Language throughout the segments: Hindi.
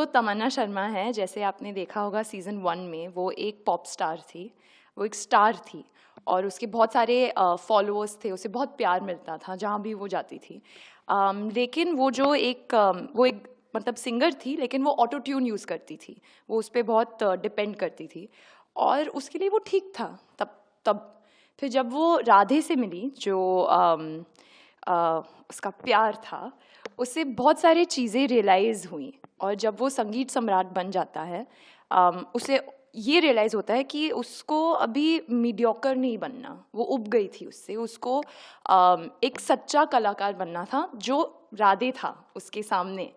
जो तमन्ना शर्मा है, जैसे आपने देखा होगा सीज़न 1 में, वो एक पॉप स्टार थी, वो एक स्टार थी और उसके बहुत सारे फॉलोअर्स थे, उसे बहुत प्यार मिलता था जहाँ भी वो जाती थी। लेकिन वो एक मतलब सिंगर थी, लेकिन वो ऑटो ट्यून यूज़ करती थी, वो उस पर बहुत डिपेंड करती थी और उसके लिए वो ठीक था तब तब फिर जब वो राधे से मिली, जो उसका प्यार था, उससे बहुत सारी चीज़ें रियलाइज़ हुई और जब वो संगीत सम्राट बन जाता है, उसे ये रियलाइज़ होता है कि उसको अभी मीडियोकर नहीं बनना, वो उब गई थी उससे, उसको एक सच्चा कलाकार बनना था जो राधे था उसके सामने।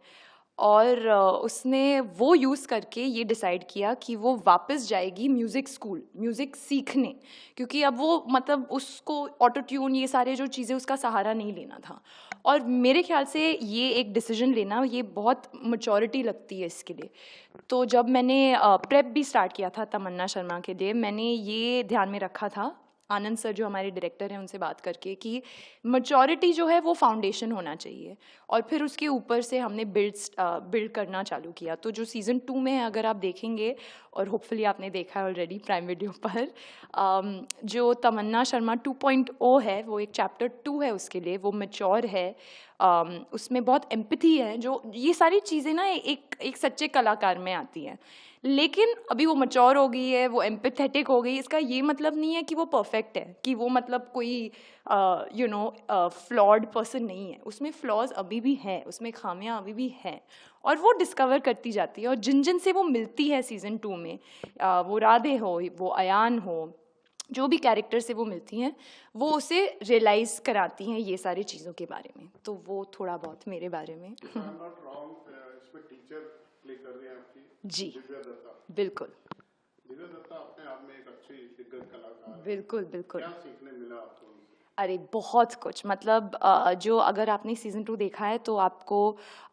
और उसने वो यूज़ करके ये डिसाइड किया कि वो वापस जाएगी म्यूज़िक स्कूल, म्यूज़िक सीखने, क्योंकि अब वो मतलब उसको ऑटो ट्यून ये सारे जो चीज़ें उसका सहारा नहीं लेना था। और मेरे ख्याल से ये एक डिसीजन लेना, ये बहुत मैच्योरिटी लगती है इसके लिए। तो जब मैंने प्रेप भी स्टार्ट किया था तमन्ना शर्मा के लिए, मैंने ये ध्यान में रखा था आनंद सर जो हमारे डायरेक्टर हैं उनसे बात करके कि मैच्योरिटी जो है वो फाउंडेशन होना चाहिए और फिर उसके ऊपर से हमने बिल्ड करना चालू किया। तो जो सीज़न 2 में है, अगर आप देखेंगे और होपफुली आपने देखा है ऑलरेडी प्राइम वीडियो पर, जो तमन्ना शर्मा 2.0 है, वो एक चैप्टर 2 है उसके लिए, वो मैच्योर है, उसमें बहुत एम्पैथी है, जो ये सारी चीज़ें ना एक सच्चे कलाकार में आती हैं। लेकिन अभी वो मैच्योर हो गई है, वो एम्पैथेटिक हो गई, इसका ये मतलब नहीं है कि वो परफेक्ट है, कि वो मतलब कोई फ्लॉड पर्सन नहीं है। उसमें फ्लॉज अभी भी हैं, उसमें खामियां अभी भी हैं और वो डिस्कवर करती जाती है और जिन जिन से वो मिलती है सीज़न 2 में, वो राधे हो, वो अयान हो, जो भी कैरेक्टर से वो मिलती हैं, वो उसे रियलाइज़ कराती हैं ये सारी चीज़ों के बारे में। तो वो थोड़ा बहुत मेरे बारे में। जी बिल्कुल। दिव्या दत्ता अपने आप में एक अच्छी दिग्गज कलाकार है। बिल्कुल बिल्कुल। क्या सीखने मिला आपको उनसे? अरे बहुत कुछ, मतलब जो अगर आपने सीज़न 2 देखा है तो आपको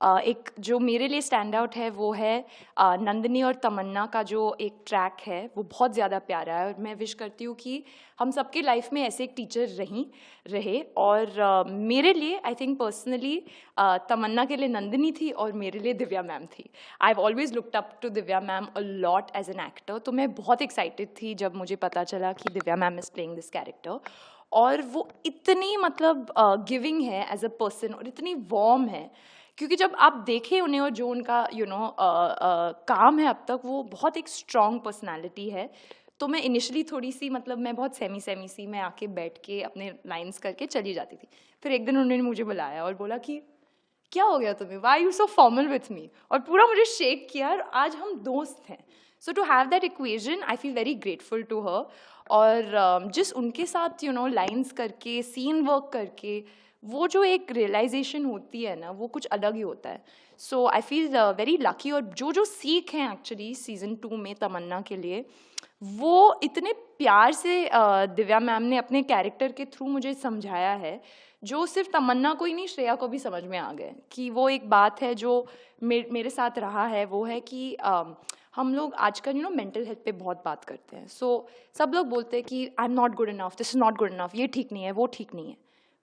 एक जो मेरे लिए स्टैंड आउट है वो है नंदिनी और तमन्ना का जो एक ट्रैक है, वो बहुत ज़्यादा प्यारा है और मैं विश करती हूँ कि हम सबके लाइफ में ऐसे एक टीचर रहे। और मेरे लिए आई थिंक पर्सनली तमन्ना के लिए नंदिनी थी और मेरे लिए दिव्या मैम थी। I have always looked up to Divya ma'am a lot as an actor, तो मैं बहुत एक्साइटेड थी जब मुझे पता चला कि Divya ma'am is playing this character. और वो इतनी मतलब गिविंग है एज अ पर्सन और इतनी वार्म है, क्योंकि जब आप देखें उन्हें और जो उनका काम है अब तक, वो बहुत एक स्ट्रॉन्ग पर्सनालिटी है। तो मैं इनिशियली थोड़ी सी मतलब मैं बहुत सेमी सी मैं आके बैठ के अपने लाइंस करके चली जाती थी। फिर एक दिन उन्होंने मुझे बुलाया और बोला कि क्या हो गया तुम्हें, why you so formal with me, और पूरा मुझे शेक किया और आज हम दोस्त हैं। So to have that equation I feel very grateful to her. और जिस उनके साथ लाइंस करके सीन वर्क करके वो जो एक रियलाइजेशन होती है ना, वो कुछ अलग ही होता है। सो आई फील वेरी लकी। और जो सीख हैं एक्चुअली सीज़न 2 में तमन्ना के लिए, वो इतने प्यार से दिव्या मैम ने अपने कैरेक्टर के थ्रू मुझे समझाया है, जो सिर्फ तमन्ना को ही नहीं, श्रेया को भी समझ में आ गए कि वो एक बात है जो मेरे साथ रहा है, वो है कि हम लोग आजकल मेंटल हेल्थ पे बहुत बात करते हैं। सो सब लोग बोलते हैं कि I am not good enough, this is not good enough, ये ठीक नहीं है, वो ठीक नहीं है।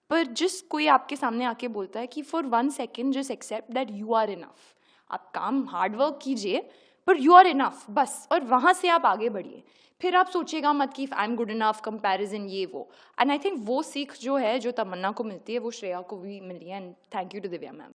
पर जिस कोई आपके सामने आके बोलता है कि for 1 second just accept that you are enough, आप काम हार्ड वर्क कीजिए पर यू आर इनफ बस, और वहाँ से आप आगे बढ़िए। फिर आप सोचिएगा मत कि I am good enough, comparison, ये वो। एंड आई थिंक वो सीख जो है, जो तमन्ना को मिलती है, वो श्रेया को भी मिली है। And thank you to Divya ma'am.